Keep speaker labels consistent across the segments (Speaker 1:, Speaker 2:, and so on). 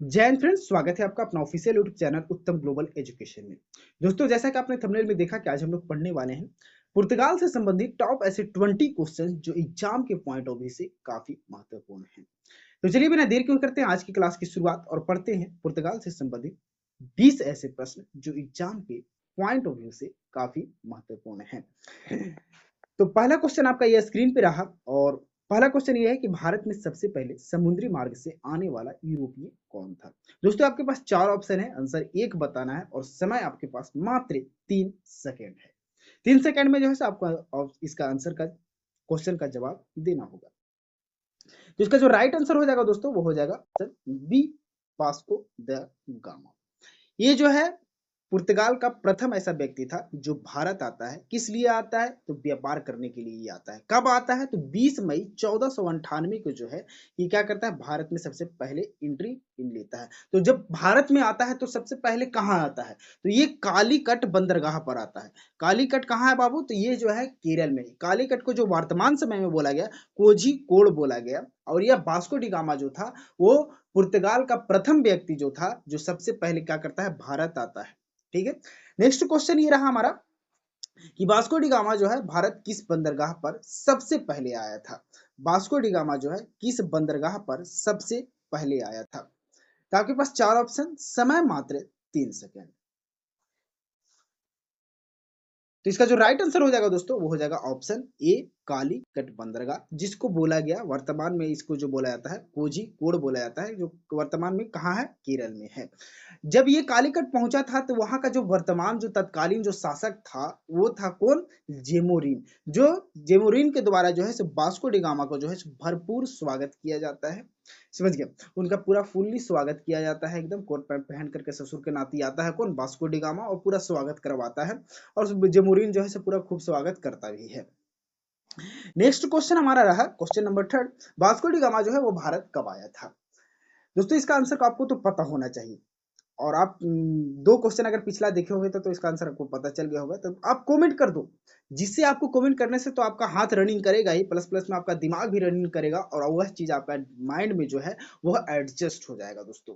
Speaker 1: जय हिंद फ्रेंड्स, स्वागत है आपका अपना ऑफिशियल यूट्यूब चैनल उत्तम ग्लोबल एजुकेशन में। दोस्तों, जैसा कि आपने थंबनेल में देखा कि आज हम लोग पढ़ने वाले हैं पुर्तगाल से संबंधित टॉप ऐसे 20 क्वेश्चन जो एग्जाम के पॉइंट ऑफ व्यू से काफी महत्वपूर्ण हैं। तो चलिए बिना देर क्यों करते हैं आज की क्लास की शुरुआत और पढ़ते हैं पुर्तगाल से संबंधित 20 ऐसे प्रश्न जो एग्जाम के पॉइंट ऑफ व्यू से काफी महत्वपूर्ण हैं। तो पहला क्वेश्चन आपका यह स्क्रीन पे रहा और पहला क्वेश्चन ये है कि भारत में सबसे पहले समुद्री मार्ग से आने वाला यूरोपीय कौन था। दोस्तों, आपके पास चार ऑप्शन है, आंसर एक बताना है और समय आपके पास मात्र 3 सेकेंड है। 3 सेकेंड में जो है आपका इसका आंसर का क्वेश्चन का जवाब देना होगा। तो इसका जो राइट आंसर हो जाएगा दोस्तों वो हो जाएगा option B, Vasco da Gama. ये जो है पुर्तगाल का प्रथम ऐसा व्यक्ति था जो भारत आता है। किस लिए आता है? तो व्यापार करने के लिए ही आता है। कब आता है? तो 20 मई 1498 को जो है ये क्या करता है, भारत में सबसे पहले एंट्री इन लेता है। तो जब भारत में आता है तो सबसे पहले कहाँ आता है? तो ये कालीकट बंदरगाह पर आता है। कालीकट कहाँ है बाबू? तो ये जो है केरल में। कालीकट को जो वर्तमान समय में बोला गया कोझिकोड बोला गया। और यह वास्को डी गामा जो था वो पुर्तगाल का प्रथम व्यक्ति जो था जो सबसे पहले क्या करता है, भारत आता है। ठीक है, नेक्स्ट क्वेश्चन ये रहा हमारा कि वास्को डी गामा जो है भारत किस बंदरगाह पर सबसे पहले आया था। वास्को डी गामा जो है किस बंदरगाह पर सबसे पहले आया था। तो आपके पास चार ऑप्शन, समय मात्र 3 सेकेंड। तो इसका जो राइट आंसर हो जाएगा दोस्तों वो हो जाएगा ऑप्शन ए, कालीकट बंदरगाह, जिसको बोला गया वर्तमान में इसको जो बोला जाता है कोझिकोड बोला जाता है, जो वर्तमान में कहाँ है, केरल में है। जब ये कालीकट पहुंचा था तो वहां का जो वर्तमान जो तत्कालीन जो शासक था वो था कौन, जेमोरिन। जो जेमोरिन के द्वारा जो है वास्को डी गामा को जो है भरपूर स्वागत किया जाता है। समझ गया, उनका पूरा फुल्ली स्वागत किया जाता है, एकदम कोट पैंट पहन करके ससुर के नाती आता है कौन, वास्को डी गामा, और पूरा स्वागत करवाता है। और जेमोरिन जो है पूरा खूब स्वागत करता भी है। नेक्स्ट क्वेश्चन हमारा रहा question number third, Vasco D gamma जो है वो भारत कब आया था। दोस्तों, इसका आंसर आपको तो पता होना चाहिए और आप दो क्वेश्चन अगर पिछला देखे होंगे तो इसका आंसर आपको पता चल गया होगा। तो आप कमेंट कर दो, जिससे आपको कमेंट करने से तो आपका हाथ रनिंग करेगा ही, प्लस प्लस में आपका दिमाग भी रनिंग करेगा और वह चीज आपका माइंड में जो है वह एडजस्ट हो जाएगा दोस्तों।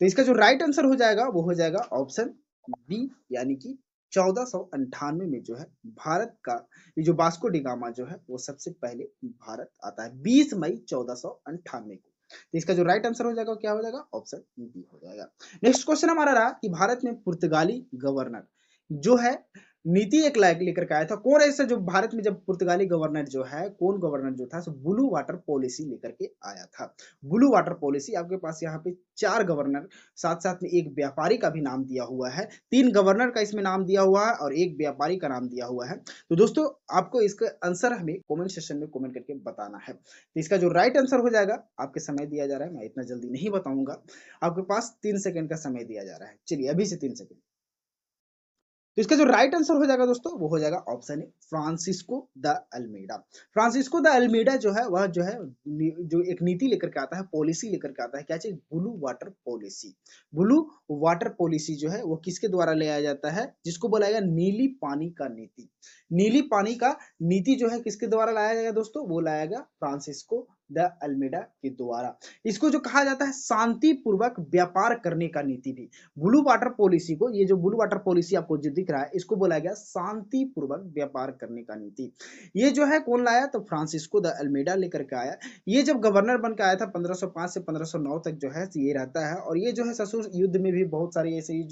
Speaker 1: तो इसका जो राइट आंसर हो जाएगा वो हो जाएगा ऑप्शन बी, यानी कि 1498 में जो है भारत का ये जो वास्को डी गामा जो है वो सबसे पहले भारत आता है 20 मई 1498 को। तो इसका जो राइट आंसर हो जाएगा क्या हो जाएगा, ऑप्शन बी हो जाएगा। नेक्स्ट क्वेश्चन हमारा रहा कि भारत में पुर्तगाली गवर्नर जो है नीति एक लेकर के आया था। कौन ऐसा जो भारत में जब पुर्तगाली गवर्नर जो है, कौन गवर्नर जो था, सो ब्लू वाटर पॉलिसी लेकर के आया था। ब्लू वाटर पॉलिसी, आपके पास यहाँ पे चार गवर्नर, साथ साथ में एक व्यापारी का भी नाम दिया हुआ है। तीन गवर्नर का इसमें नाम दिया हुआ है और एक व्यापारी का नाम दिया हुआ है। तो दोस्तों, आपको इसका आंसर हमें कमेंट सेक्शन में कमेंट करके बताना है। तो इसका जो राइट आंसर हो जाएगा, आपके समय दिया जा रहा है, मैं इतना जल्दी नहीं बताऊंगा, आपके पास 3 सेकेंड का समय दिया जा रहा है। चलिए अभी से 3 सेकेंड। तो इसका जो राइट आंसर हो जाएगा दोस्तों वो हो जाएगा option A, Francisco de Almeida. Francisco de Almeida जो है वह जो है जो एक नीति लेकर के आता है, पॉलिसी लेकर के आता है, क्या चीज, blue water policy. Blue water policy जो है वो किसके द्वारा ले आया जाता है, जिसको बोला गया नीली पानी का नीति। नीली पानी का नीति जो है किसके द्वारा लाया जाएगा दोस्तों, वो लाया गया फ्रांसिस्को द अल्मेडा के द्वारा। इसको जो कहा जाता है शांतिपूर्वक व्यापार करने का नीति भी। ब्लू वाटर पॉलिसी को, ये जो ब्लू वाटर पॉलिसी आपको जो दिख रहा है इसको बोला गया शांतिपूर्वक व्यापार करने का नीति। ये जो है कौन लाया, तो फ्रांसिस्को द अल्मेडा लेकर के आया। ये जब गवर्नर बन के आया था 1505 से 1509 तक जो है ये रहता है। और ये जो है ससुर युद्ध में भी बहुत सारे ऐसे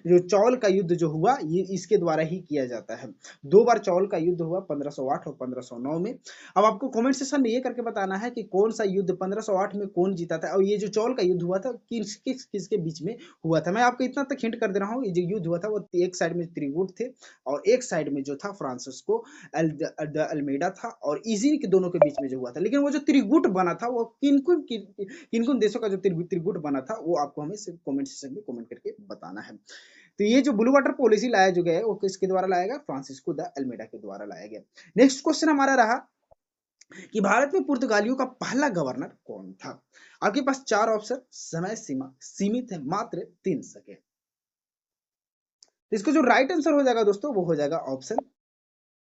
Speaker 1: जो चौल का युद्ध जो हुआ ये इसके द्वारा ही किया जाता है। 2 बार चौल का युद्ध हुआ, 1508 और 1509 में। अब आपको कमेंट सेक्शन में ये करके बताना है कि कौन सा युद्ध 1508 में कौन जीता था और ये जो चौल का युद्ध हुआ था किसके बीच में हुआ था। मैं आपको इतना तक हिंट कर दे रहा हूँ, ये जो युद्ध हुआ था वो एक साइड में त्रिगुट थे और एक साइड में जो था फ्रांसिस्को द अल्मेडा था, और इसी के दोनों के बीच में जो हुआ था। लेकिन वो जो त्रिगुट बना था वो किन किन देशों का जो त्रिगुट बना था वो आपको हमें कमेंट सेक्शन में कमेंट करके बताना है। तो ये जो ब्लू वाटर पॉलिसी लाया जो गया है वो किसके द्वारा लाया गया, फ्रांसिस्को द अल्मेडा के द्वारा लाया गया। नेक्स्ट क्वेश्चन हमारा रहा कि भारत में पुर्तगालियों का पहला गवर्नर कौन था। आपके पास चार ऑप्शन, समय सीमा सीमित है मात्र 3 सेकेंड। तो इसको जो राइट आंसर हो जाएगा दोस्तों वो हो जाएगा option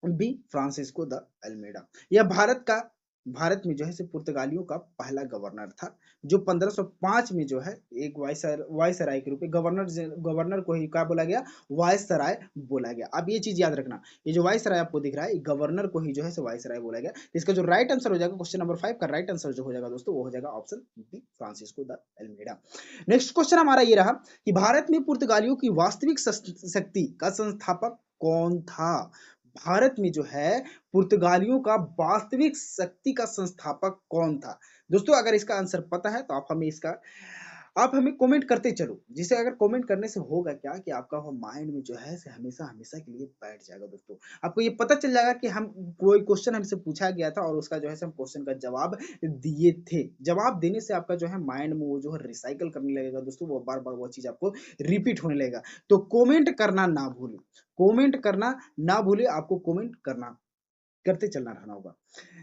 Speaker 1: B, Francisco de Almeida. यह भारत का भारत में जो है से पुर्तगालियों का पहला गवर्नर था, जो 1505 में जो है एक वायसराय के रूप में गवर्नर को ही क्या बोला गया, वायसराय बोला गया। अब ये चीज याद रखना, ये जो वायसराय आपको दिख रहा है, गवर्नर को ही जो है से वायसराय बोला गया। तो इसका जो राइट आंसर हो जाएगा क्वेश्चन नंबर 5 का राइट आंसर जो हो जाएगा दोस्तों, वो हो जाएगा option B, Francisco de Almeida. Next question हमारा ये रहा कि भारत में पुर्तगालियों की वास्तविक शक्ति का संस्थापक कौन था। भारत में जो है पुर्तगालियों का वास्तविक शक्ति का संस्थापक कौन था। दोस्तों अगर इसका आंसर पता है तो आप हमें कमेंट करते चलो, जिसे अगर कमेंट करने से होगा क्या कि आपका वो माइंड में जो है हमेशा हमेशा के लिए बैठ जाएगा। दोस्तों आपको ये पता चल जाएगा कि हम कोई क्वेश्चन हमसे पूछा गया था और उसका जो है हम क्वेश्चन का जवाब दिए थे। जवाब देने से आपका जो है माइंड में वो जो है रिसाइकल करने लगेगा दोस्तों, वो बार बार वो चीज आपको रिपीट होने लगेगा। तो कमेंट करना ना भूलें, कमेंट करना ना भूले, आपको कमेंट करना करते चलना रहना होगा।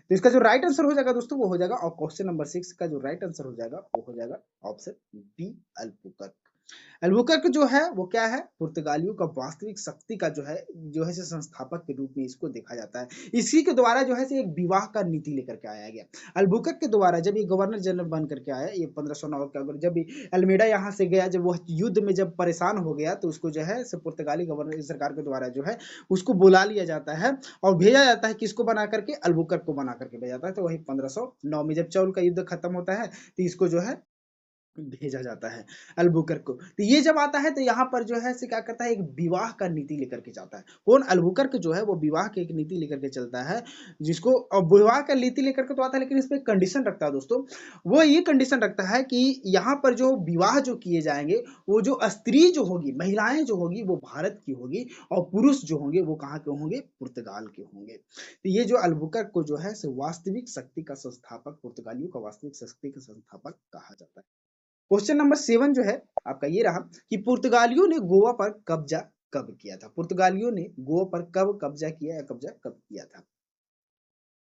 Speaker 1: तो इसका जो राइट आंसर हो जाएगा दोस्तों, वो हो जाएगा, और क्वेश्चन नंबर 6 का जो राइट आंसर हो जाएगा वो हो जाएगा ऑप्शन बी, अल्बुकर्क। अल्बुकर्क जो है वो क्या है, पुर्तगालियों का वास्तविक शक्ति का जो है से संस्थापक के रूप में इसको देखा जाता है। इसी के द्वारा जो है से एक विवाह का नीति लेकर के आया गया। अल्बुकर्क के द्वारा जब ये गवर्नर जनरल बन करके आया, ये 1509 के अगर जब अल्मेडा यहाँ से गया, जब वह युद्ध में जब परेशान हो गया, तो उसको जो है पुर्तगाली गवर्नर सरकार के द्वारा जो है उसको बुला लिया जाता है और भेजा जाता है, किसको बना करके, अल्बुकर्क को बना करके भेजा जाता है। तो वही 1509 में जब चौल का युद्ध खत्म होता है तो इसको जो है भेजा जाता है, अल्बुकर्क को। तो ये जब आता है तो यहाँ पर जो है से क्या करता है, एक विवाह का नीति लेकर के जाता है। कौन, अल्बुकर्क जो है वो विवाह की एक नीति लेकर के चलता है, जिसको, और विवाह का नीति लेकर के तो आता है, लेकिन इसमें कंडीशन रखता है दोस्तों। वो ये कंडीशन रखता है कि यहाँ पर जो विवाह जो किए जाएंगे, वो जो स्त्री जो होगी, महिलाएं जो होगी वो भारत की होगी, और पुरुष जो होंगे वो कहाँ के होंगे, पुर्तगाल के होंगे। तो ये जो अल्बुकर्क को जो है वास्तविक शक्ति का संस्थापक, पुर्तगालियों का वास्तविक शक्ति का संस्थापक कहा जाता है। क्वेश्चन नंबर 7 जो है आपका ये रहा कि पुर्तगालियों ने गोवा पर कब्जा कब किया था। पुर्तगालियों ने गोवा पर कब कब्जा किया या कब्जा कब किया था।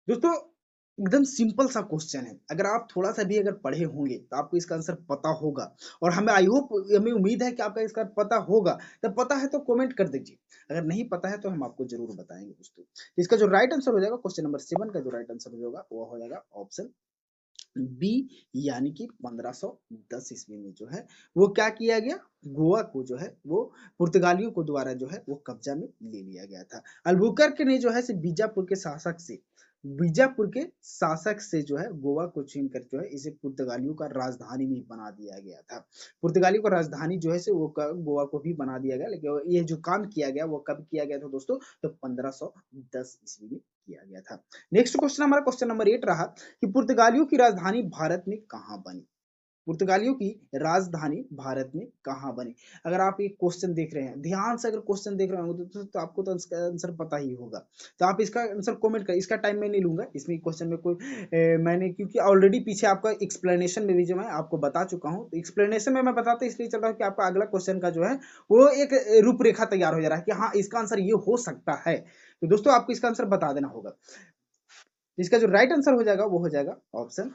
Speaker 1: दोस्तों एकदम सिंपल सा क्वेश्चन है, अगर आप थोड़ा सा भी अगर पढ़े होंगे तो आपको इसका आंसर पता होगा, और हमें उम्मीद है कि आपका इसका पता होगा। तब पता है तो कमेंट कर दीजिए, अगर नहीं पता है तो हम आपको जरूर बताएंगे दोस्तों। इसका जो राइट आंसर हो जाएगा क्वेश्चन नंबर 7 का जो राइट आंसर हो जाएगा वो हो जाएगा ऑप्शन बी, यानी कि 1510 ईस्वी में जो है वो क्या किया गया, गोवा को जो है वो पुर्तगालियों को द्वारा जो है वो कब्जा में ले लिया गया था। अल्बुकर्क ने जो है बीजापुर के शासक से जो है गोवा को छीन कर जो है इसे पुर्तगालियों का राजधानी भी बना दिया गया था। पुर्तगालियों का राजधानी जो है से वो गोवा को भी बना दिया गया, लेकिन ये जो काम किया गया वो कब किया गया था दोस्तों, तो 1510 ईस्वी में किया गया था। नेक्स्ट क्वेश्चन हमारा क्वेश्चन नंबर 8 रहा कि पुर्तगालियों की राजधानी भारत में कहाँ बनी। पुर्तगालियों की राजधानी भारत में कहाँ बनी। अगर आप एक क्वेश्चन देख रहे हैं, ध्यान से अगर क्वेश्चन देख रहे होंगे तो आपको तो इसका आंसर पता ही होगा। तो आप इसका आंसर कमेंट कर, इसका टाइम मैं नहीं लूंगा इसमें क्वेश्चन में कोई मैंने, क्योंकि ऑलरेडी पीछे आपका एक्सप्लेनेशन में भी जो मैं आपको बता चुका हूँ, तो एक्सप्लेनेशन में मैं बताते इसलिए चल रहा हूँ कि आपका अगला क्वेश्चन का जो है वो एक रूपरेखा तैयार हो जा रहा है कि हाँ इसका आंसर ये हो सकता है। तो दोस्तों आपको इसका आंसर बता देना होगा। इसका जो राइट आंसर हो जाएगा वो हो जाएगा ऑप्शन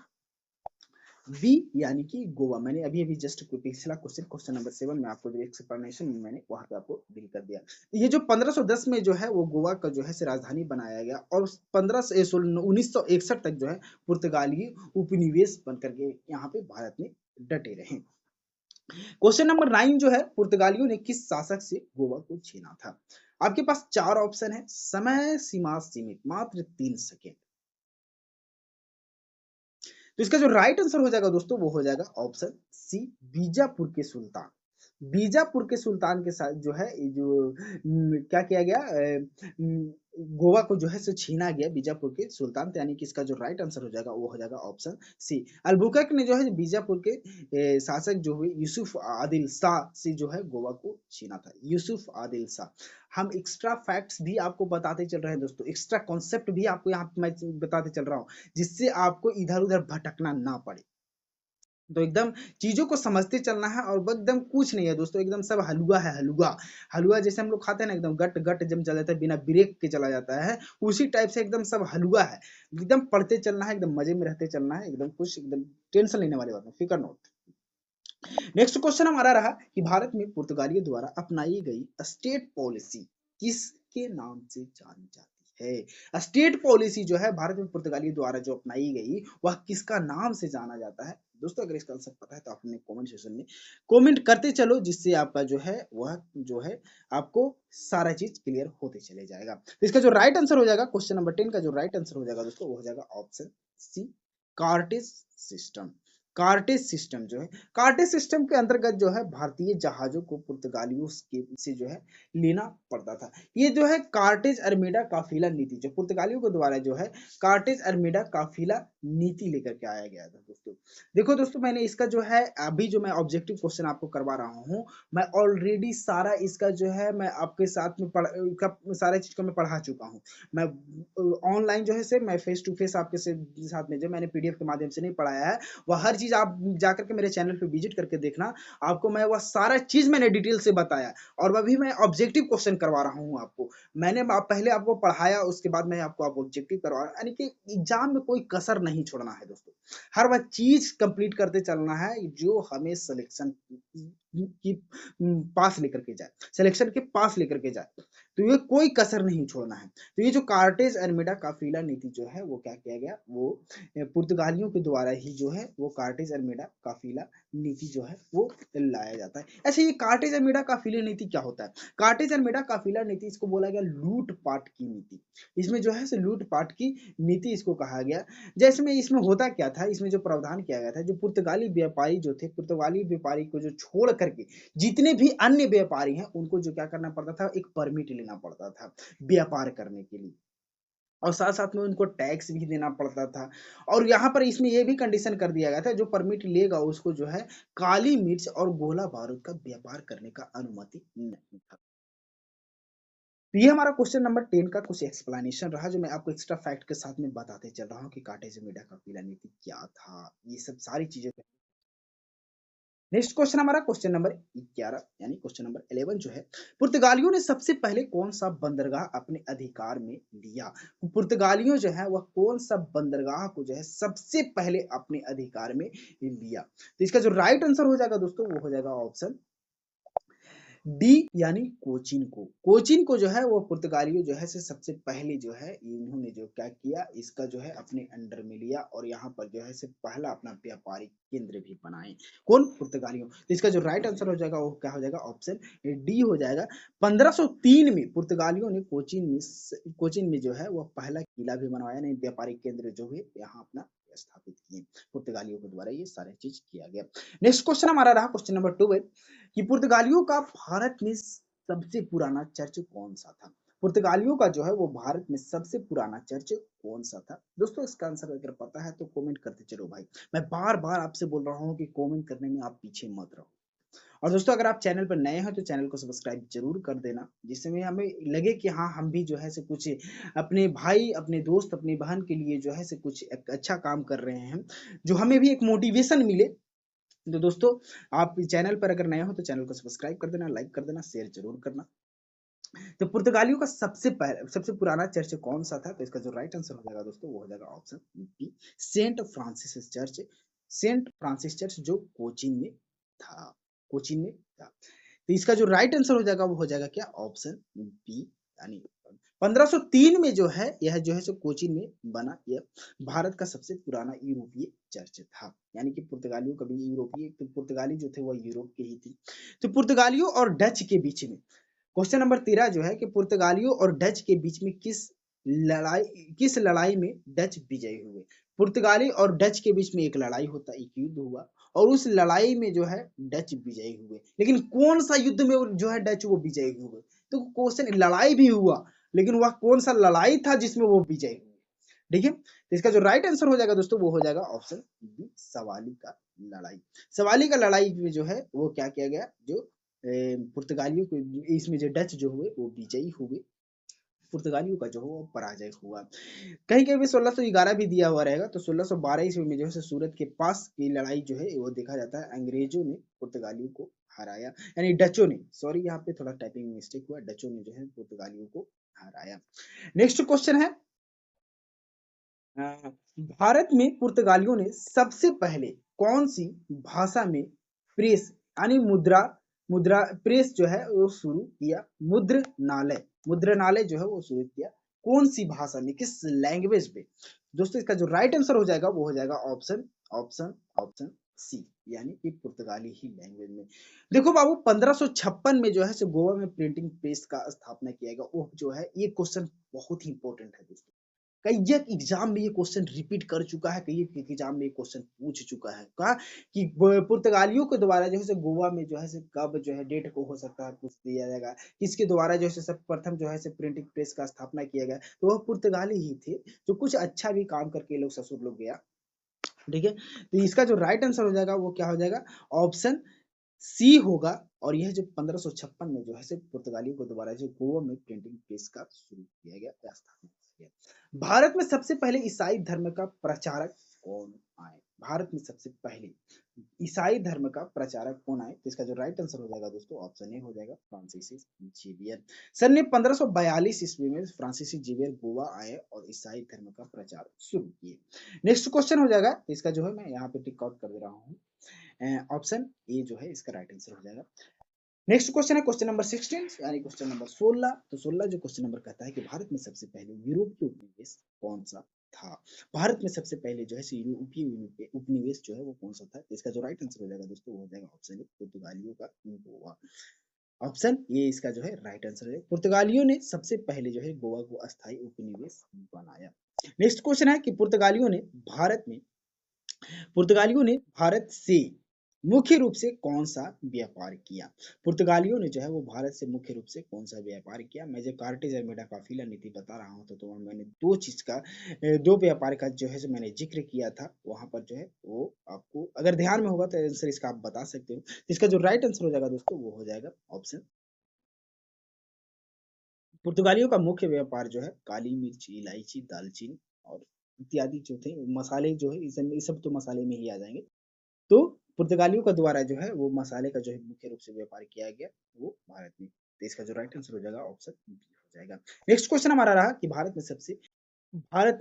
Speaker 1: बी, यानी कि गोवा। मैंने अभी अभी जस्ट पिछला क्वेश्चन नंबर 7 में आपको जो एक्सप्लेनेशन में मैंने वहां पे आपको बिल कर दिया। ये जो 1510 में जो है वो गोवा का जो है से राजधानी बनाया गया, और 1961 तक जो है पुर्तगाली उपनिवेश बन करके यहाँ पे भारत में डटे रहे। क्वेश्चन नंबर 9 जो है, पुर्तगालियों ने किस शासक से गोवा को छीना था। आपके पास 4 ऑप्शन है, समय सीमा सीमित, मात्र 3 सेकेंड। तो इसका जो राइट आंसर हो जाएगा दोस्तों वो हो जाएगा ऑप्शन सी, बीजापुर के सुल्तान। बीजापुर के सुल्तान के साथ जो है जो क्या किया गया, गोवा को जो है से छीना गया बीजापुर के सुल्तान, तो यानी कि इसका जो राइट आंसर हो जाएगा वो हो जाएगा ऑप्शन सी। अल्बुकर्क ने जो है बीजापुर के शासक जो हुए यूसुफ आदिल शाह से जो है गोवा को छीना था, यूसुफ आदिल शाह। हम एक्स्ट्रा फैक्ट्स भी आपको बताते चल रहे हैं दोस्तों, एक्स्ट्रा कॉन्सेप्ट भी आपको यहाँ मैं बताते चल रहा हूँ, जिससे आपको इधर उधर भटकना ना पड़े। तो एकदम चीजों को समझते चलना है, और एकदम कुछ नहीं है दोस्तों, एकदम सब हलवा है, हलवा। हलवा जैसे हम लोग खाते हैं ना, एकदम गट गट जम चला जाता है, बिना ब्रेक के चला जाता है, उसी टाइप से एकदम सब हलवा है। एकदम पढ़ते चलना है, एकदम मजे में रहते चलना है, एकदम कुछ एकदम टेंशन लेने वाली बात नहीं, फिकर नोट। नेक्स्ट क्वेश्चन हमारा रहा कि भारत में पुर्तगालियों द्वारा अपनाई गई स्टेट पॉलिसी किसके नाम से जानी जाती है। है। स्टेट पॉलिसी जो है भारत में पुर्तगालियों द्वारा जो अपनाई गई वह किसका नाम से जाना जाता है? दोस्तों अगर इसका आंसर पता है तो आप अपने कमेंट सेक्शन में कमेंट करते चलो, जिससे आपका जो है वह जो है आपको सारा चीज क्लियर होते चले जाएगा। तो इसका जो राइट आंसर हो जाएगा क्वेश्चन नंबर 10 का जो राइट आंसर हो जाएगा दोस्तों वो हो जाएगा option C, cartaz system. Cartaz system जो है, कार्टेज सिस्टम के अंतर्गत जो है भारतीय जहाजों को पुर्तगालियों से जो है लेना पड़ता था। ये जो है कार्टेज अर्मेडा काफिला नीति जो पुर्तगालियों के द्वारा जो है कार्टेज अर्मेडा काफिला नीति लेकर के आया गया था दोस्तों। देखो दोस्तों मैंने इसका जो है अभी जो मैं ऑब्जेक्टिव क्वेश्चन आपको करवा रहा हूँ, मैं ऑलरेडी सारा इसका जो है मैं आपके साथ में सारा चीज को मैं पढ़ा चुका हूँ। मैं ऑनलाइन जो है से मैं फेस टू फेस आपके साथ में जो मैंने पीडीएफ के माध्यम से नहीं पढ़ाया है, वह हर चीज आप जाकर के मेरे चैनल पे विजिट करके देखना, आपको मैं वह सारा चीज मैंने डिटेल से बताया और वह भी मैं ऑब्जेक्टिव क्वेश्चन करवा रहा हूँ आपको। मैंने पहले आपको पढ़ाया उसके बाद मैं आपको ऑब्जेक्टिव करवा रहा हूँ, यानी कि एग्जाम में कोई कसर नहीं छोड़ना है दोस्तों। हर वह चीज कंप्लीट करते चलना है जो हमें सिलेक्शन की पास लेकर के जाए, सिलेक्शन के पास लेकर के जाए, तो ये कोई कसर नहीं छोड़ना है। तो ये जो कार्टेज अर्मेडा काफिला नीति जो है वो क्या किया गया, वो पुर्तगालियों के द्वारा ही जो है वो कार्टेज अर्मेडा काफिला नीति जो है वो लाया जाता है। ऐसे ये कार्टेज अर्मेडा काफिला नीति क्या होता है? कार्टेज अर्मेडा काफिला नीति इसको बोला गया लूटपाट की नीति। इसमें जो है लूटपाट की नीति इसको कहा गया। जैसे में इसमें होता क्या था, इसमें जो प्रावधान किया गया था, जो पुर्तगाली व्यापारी जो थे, पुर्तगाली व्यापारी को जो छोड़ करके जितने भी अन्य व्यापारी हैं उनको जो क्या करना पड़ता था, एक परमिट लेना पड़ता था व्यापार करने के लिए, और साथ साथ में उनको टैक्स भी देना पड़ता था। और यहाँ पर इसमें यह भी कंडीशन कर दिया गया था जो परमिट लेगा उसको जो है काली मिर्च और गोला बारूद का व्यापार करने का अनुमति नहीं था। तो ये हमारा क्वेश्चन नंबर 10 का कुछ एक्सप्लेनेशन रहा जो मैं आपको एक्स्ट्रा फैक्ट के साथ में बताते चल रहा हूँ कि कार्टेज अर्मेडा काफिला नीति क्या था, ये सब सारी चीजें। नेक्स्ट क्वेश्चन हमारा क्वेश्चन नंबर 11 यानी क्वेश्चन नंबर 11 जो है, पुर्तगालियों ने सबसे पहले कौन सा बंदरगाह अपने अधिकार में लिया? पुर्तगालियों जो है वह कौन सा बंदरगाह को जो है सबसे पहले अपने अधिकार में लिया? तो इसका जो राइट आंसर हो जाएगा दोस्तों वो हो जाएगा ऑप्शन डी यानी कोचीन को। कोचीन को जो है वो पुर्तगालियों जो है से सबसे पहले जो है इन्होंने जो क्या किया, इसका जो है अपने अंडर में लिया और यहाँ पर जो है से पहला अपना व्यापारिक केंद्र भी बनाए। कौन? पुर्तगालियों। तो इसका जो राइट आंसर हो जाएगा वो क्या हो जाएगा, ऑप्शन डी हो जाएगा। 1503 में पुर्तगालियों ने कोचीन में जो है वो पहला किला भी बनवाया, नहीं व्यापारिक केंद्र जो है यहाँ अपना स्थापित किए। पुर्तगालियों के द्वारा ये सारे चीज किया गया। नेक्स्ट क्वेश्चन हमारा रहा क्वेश्चन नंबर 12 कि पुर्तगालियों का भारत में सबसे पुराना चर्च कौन सा था? पुर्तगालियों का जो है वो भारत में सबसे पुराना चर्च कौन सा था? दोस्तों इसका आंसर अगर पता है तो कमेंट करते चलो भाई। मैं बार बार आपसे बोल रहा हूँ कि कमेंट करने में आप पीछे मत रहो। और दोस्तों अगर आप चैनल पर नए हैं तो चैनल को सब्सक्राइब जरूर कर देना, जिससे हमें लगे कि हाँ हम भी जो है से कुछ अपने भाई, अपने दोस्त, अपनी बहन के लिए जो है से कुछ एक अच्छा काम कर रहे हैं, जो हमें भी एक मोटिवेशन मिले। तो दोस्तों आप चैनल पर अगर नए हो तो चैनल को सब्सक्राइब कर देना, लाइक कर देना, शेयर जरूर करना। तो पुर्तगालियों का सबसे पुराना चर्च कौन सा था? तो इसका जो राइट आंसर हो जाएगा दोस्तों वो हो जाएगा option B, Saint Francis church. Saint Francis church जो कोचीन में था, कोचीन में था। तो इसका जो राइट आंसर हो जाएगा वो हो जाएगा क्या, ऑप्शन बी, यानी 1503 में जो है यह जो है सो कोचीन में बना, यह भारत का सबसे पुराना यूरोपीय चर्च था। यानी कि पुर्तगालियों का भी यूरोपीय, तो पुर्तगाली जो थे वह यूरोप के ही थे। तो पुर्तगालियों और डच के बीच में क्वेश्चन नंबर 13 जो है कि पुर्तगालियों और डच के बीच में किस लड़ाई में डच विजयी हुए? पुर्तगाली और डच के बीच में एक लड़ाई होता, एक युद्ध हुआ और उस लड़ाई में जो है डच विजयी हुए, लेकिन कौन सा युद्ध में जो है डच वो विजयी हुए? तो क्वेश्चन, लड़ाई भी हुआ लेकिन वह कौन सा लड़ाई था जिसमें वो विजयी हुए? ठीक है, तो इसका जो राइट आंसर हो जाएगा दोस्तों वो हो जाएगा ऑप्शन बी, सवाली का लड़ाई। सवाली का लड़ाई में जो है वो क्या किया गया, जो पुर्तगालियों को, इसमें जो डच जो हुए वो विजयी हुए, पुर्तगालियों का जो हो पराजय हुआ। कहीं कहीं 1611 भी दिया हुआ रहेगा, तो 1612 ईस्वी में जो है सूरत के पास की लड़ाई जो है वो देखा जाता है, अंग्रेजों ने पुर्तगालियों को हराया, यानी डचों ने, सॉरी यहाँ पे थोड़ा टाइपिंग मिस्टेक हुआ, डचों ने जो है पुर्तगालियों को हराया। नेक्स्ट क्वेश्चन है, भारत में पुर्तगालियों ने सबसे पहले कौन सी भाषा में प्रेस यानी मुद्रा मुद्रा प्रेस जो है वो शुरू किया? मुद्रणालय, मुद्रणालय जो है वो शुरू किया कौन सी भाषा में, किस लैंग्वेज पे? दोस्तों इसका जो राइट आंसर हो जाएगा वो हो जाएगा ऑप्शन ऑप्शन ऑप्शन सी, यानी कि पुर्तगाली ही लैंग्वेज में। देखो बाबू 1556 में जो है सो गोवा में प्रिंटिंग प्रेस का स्थापना किया गया, वो जो है ये क्वेश्चन बहुत ही इंपॉर्टेंट है दोस्तों। कई एक एग्जाम में ये क्वेश्चन रिपीट कर चुका है, कई एक एग्जाम में ये क्वेश्चन पूछ चुका है। कहा कि पुर्तगालियों के द्वारा जो है से गोवा में जो है से कब जो है डेट को हो सकता है पूछ दिया जाएगा, किसके द्वारा जो है से सर्वप्रथम जो है से प्रिंटिंग प्रेस का स्थापना किया गया, तो वह पुर्तगाली ही थे, जो कुछ अच्छा भी काम करके ये लोग ससुर लोग गया। ठीक है, तो इसका जो राइट आंसर हो जाएगा वो क्या हो जाएगा, ऑप्शन सी होगा। और यह जो 1556 में जो है से पुर्तगालियों को दोबारा जो गोवा में प्रिंटिंग प्रेस का शुरू किया गया, स्थापना किया गया। भारत में सबसे पहले ईसाई धर्म का प्रचारक कौन आए? भारत में सबसे पहले ईसाई धर्म का प्रचारक कौन आए? तो इसका जो राइट आंसर हो जाएगा दोस्तों ऑप्शन ए हो जाएगा, फ्रांसीसी जेवियर। सन 1542 ईस्वी में फ्रांसीसी जेवियर गोवा आए और ईसाई धर्म का प्रचार शुरू किए। नेक्स्ट क्वेश्चन हो जाएगा, तो इसका जो है मैं यहाँ पे टिक आउट कर दे रहा हूँ, ऑप्शन ए जो है इसका राइट आंसर हो जाएगा। नेक्स्ट क्वेश्चन है क्वेश्चन नंबर 16, यानी क्वेश्चन नंबर 16। तो 16 जो क्वेश्चन नंबर कहता है कि भारत में सबसे पहले यूरोपीय उपनिवेश कौन सा था? भारत में सबसे पहले जो है यूरोपीय उपनिवेश जो है वो कौन सा था? तो इसका जो राइट आंसर हो जाएगा दोस्तों वो हो जाएगा ऑप्शन ए, पुर्तगालियों का गोवा। ऑप्शन ये इसका जो है राइट आंसर है, पुर्तगालियों ने सबसे पहले जो है गोवा को अस्थायी उपनिवेश बनाया। नेक्स्ट क्वेश्चन है कि पुर्तगालियों ने भारत से मुख्य रूप से कौन सा व्यापार किया? पुर्तगालियों ने जो है वो भारत से मुख्य रूप से कौन सा व्यापार किया? मैं जो कार्टेज और मेडा काफिला नीति बता रहा हूँ, तो मैंने दो चीज का, दो व्यापार का जो है सो मैंने जिक्र किया था, वहां पर जो है वो आपको अगर ध्यान में होगा तो आंसर इसका आप बता सकते हो। इसका जो राइट आंसर हो जाएगा दोस्तों वो हो जाएगा ऑप्शन, पुर्तगालियों का मुख्य व्यापार जो है काली मिर्च, इलायची, दालचीनी और इत्यादि जो थे मसाले जो है, ये सब तो मसाले में ही आ जाएंगे। तो पुर्तगालियों का द्वारा जो है वो मसाले का जो है मुख्य रूप से व्यापार किया गया वो भारत में। तो इसका जो राइट आंसर हो जाएगा ऑप्शन बी हो जाएगा। नेक्स्ट क्वेश्चन हमारा रहा कि भारत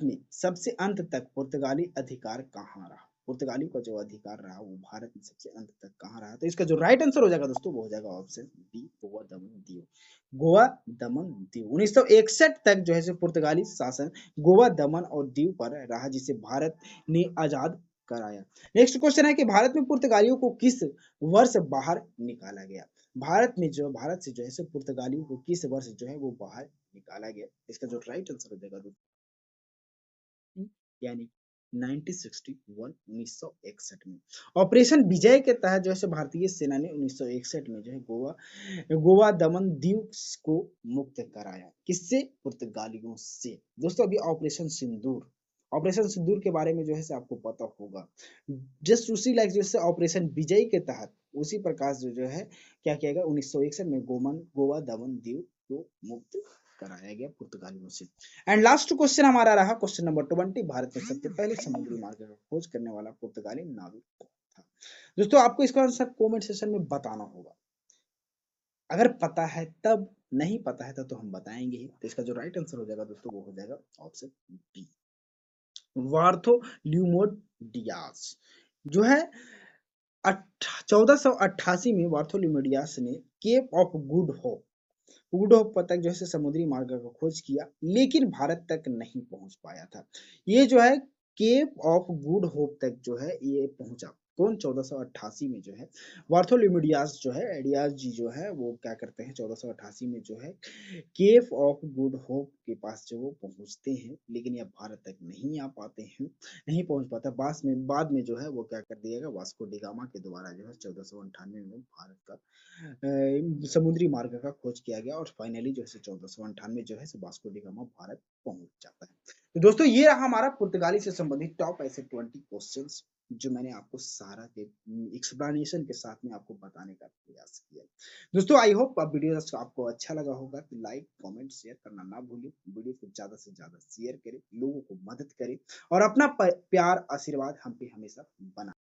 Speaker 1: में सबसे अंत तक पुर्तगाली अधिकार कहाँ रहा? पुर्तगालियों का जो अधिकार रहा वो भारत में सबसे अंत तक कहाँ रहा? तो इसका जो राइट आंसर हो जाएगा दोस्तों वो हो जाएगा ऑप्शन बी, गोवा दमन दीव। गोवा दमन दीव 1961 तक जो है सो पुर्तगाली शासन गोवा दमन और दीव पर रहा, जिसे भारत ने आजाद कराया। नेक्स्ट क्वेश्चन है कि भारत में पुर्तगालियों को किस वर्ष बाहर निकाला गया? भारत से जो है सो पुर्तगालियों को किस वर्ष जो है वो बाहर निकाला गया? इसका जो राइट आंसर हो जाएगा यानी 1961 में ऑपरेशन विजय के तहत जो है भारतीय सेना ने 1961 में जो है गोवा दमन दीव को मुक्त कराया। किससे? पुर्तगालियों से। दोस्तों अभी ऑपरेशन सिंदूर के बारे में जो है आपको पता होगा। जस्ट उसी लाइक जैसे ऑपरेशन विजय के तहत उसी प्रकार जो है क्या किया गया 1961 में गोवा दमन दीव को मुक्त कराया गया पुर्तगालियों से। एंड लास्ट क्वेश्चन हमारा रहा क्वेश्चन नंबर 20, भारत में सबसे पहले समुद्री मार्ग का खोज करने वाला पुर्तगाली नाविक कौन था? दोस्तों आपको इसका आंसर कमेंट सेक्शन में बताना होगा, अगर पता है तब, नहीं पता है तब तो हम बताएंगे ही। तो इसका जो राइट आंसर हो जाएगा दोस्तों वो हो जाएगा ऑप्शन बी, वार्थोल्यूमोड डियास। जो है 1488 में वार्थोल्यूमोडियास ने केप ऑफ गुड होप तक जो है समुद्री मार्ग का खोज किया, लेकिन भारत तक नहीं पहुंच पाया था। ये जो है केप ऑफ गुड होप तक जो है ये पहुंचा कौन? 1488 में जो है वार्थोल्यूमिडियास जो है एडियास जी जो है वो क्या करते हैं 1488 में जो है केप ऑफ गुड होप के पास जो वो पहुंचते हैं, लेकिन यह भारत तक नहीं आ पाते हैं, नहीं पहुंच पाता। बाद में जो है वो क्या कर दिया गया, वास्को डिगामा के द्वारा जो है 1498 में भारत का समुद्री मार्ग का खोज किया गया और फाइनली जो है 1498 जो है वास्को डी गामा भारत पहुंच जाता है। तो दोस्तों ये रहा हमारा पुर्तगाली से संबंधित टॉप ऐसे 20 क्वेश्चंस जो मैंने आपको सारा के एक्सप्लेनेशन के साथ में आपको बताने का प्रयास किया। दोस्तों आई होप आप वीडियो आपको अच्छा लगा होगा, तो लाइक कमेंट शेयर करना ना भूलिए, वीडियो को ज्यादा से ज्यादा शेयर करें, लोगों को मदद करें और अपना प्यार आशीर्वाद हम पे हमेशा बना।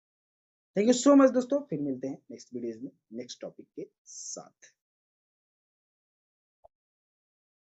Speaker 1: थैंक यू सो मच दोस्तों, फिर मिलते हैं नेक्स्ट वीडियोज में नेक्स्ट टॉपिक के साथ।